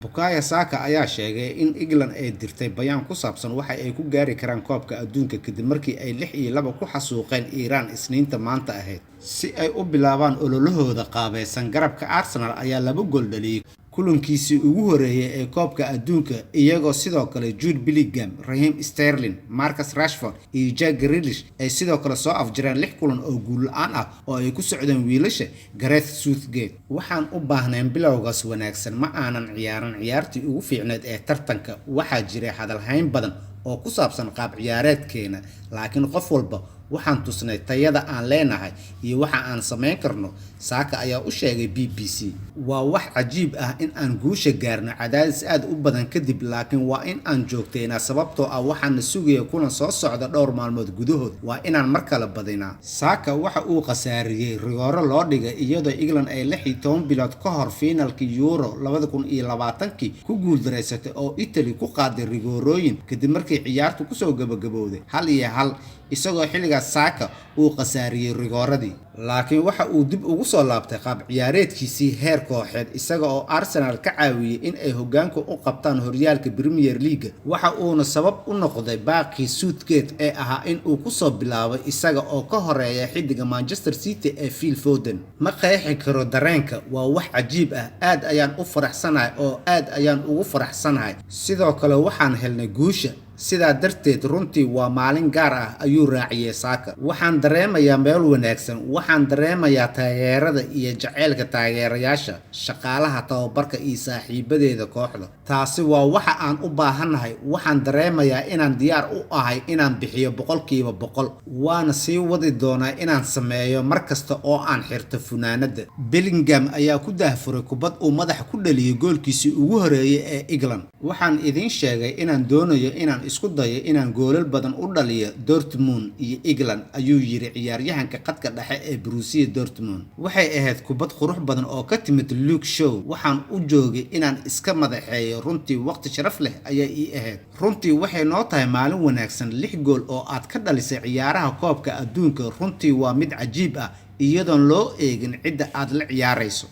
Bukayo Saka ayaa sheegay in England ay dirtay bayaan ku saabsan waxa ay ku gaari karaan koobka adduunka kadib markii ay 6-2 ku xasuuqeen Iran Isniinta maanta ahayd si ay u bilaabaan ololahooda qaabaysan. Garabka Arsenal ayaa 2 gool dhaliyay kulankiisii ugu horeeyay ee koobka adduunka, iyagoo sidoo kale Jude Bellingham, Raheem Sterling, Marcus Rashford iyo Jack Grealish ay sidoo kale soo afjareen 6 kulan oo guul la'aan ah oo ay ku socdeen wiilasha Gareth Southgate. Waxaan u baahnayn bilowgaas wanaagsan, ma aanan ciyaarin ciyaartii ugu fiicneed ee tartanka. Waxaa jiray hadal hayn badan oo ku saabsan qaab ciyaareedkeena, laakiin qof walba waxaan tusnay tayada aan leenahay iyo waxa aan samayn karno. Saka ayaa u sheegay BBC, waa wax cajiib ah in aan guusha gaarno cadaadis aad u badan kadib, laakiin waa in aan joogteynaa sababtoo ah waxaan sugaya kulan soo socda dhowr maalmood gudahood, waa inaan mar kale badinaa. Saka waxa uu khasaariyay rigooro loo dhigay iyadoo England ay 16 bilood ka hor finaalkii Euro 2020 ku guuldareysatay oo Italy ku qaaday rigoorooyin kadib markii ciyaartu ku soo gabagabowday 1-1, isagoo xilligaas Saka uu khasaariyay rigooradii. Laakiin waxa uu dib ugu soo laabtay qaab ciyaareedkiisii heer kooxeed, isaga oo Arsenal ka caawiyay in ay hoggaanka u qabtaan horyaalka Premier League. Waxa uuna sabab u noqday baaqii Southgate ee ahaa in uu ku soo bilaabay isaga oo ka horeeya xiddiga Manchester City ee Phil Foden. Ma qeexi karo dareenka, waa wax cajiib ah. Aad ayaan u faraxsanahay oo aad ayaan ugu faraxsanahay. Sidoo kale waxaan helnay guusha, sidaa darteed runtii waa maalin gaar ah, ayuu raaciyay Saka. Waxaan dareemayaa meel wanaagsan, waxaan dareemayaa taageerada iyo jaceylka taageerayaasha, shaqaalaha tababarka iyo saaxiibadeeda kooxda. Taasi waa waxa aan u baahanahay. Waxaan dareemayaa inaan diyaar u ahay inaan bixiyo 100%, waana sii wadi doonaa inaan sameeyo mar kasta oo aan xirto funaanada. Bellingham ayaa ku daahfuray kubad uu madaxa ku dhaliyay goolkiisii ugu horeeyay ee England. Waxaan idin sheegay inaan doonayo inaan isku dayo inaan goolal badan u dhaliyo Dortmund iyo England, ayuu yiri ciyaaryahanka khadka dhexe ee Borussia Dortmund. Waxay ahayd kubad qurux badan oo ka timid Luke Shaw. Waxaan u joogay inaan iska madaxeeyo, runtii waqti sharaf leh ayay ii ahayd. Runtii waxay noo tahay maalin wanaagsan. 6 gool oo aad ka dhalisay ciyaaraha koobka adduunka runtii waa mid cajiib ah, iyadoon loo eegin cidda aad la ciyaarayso.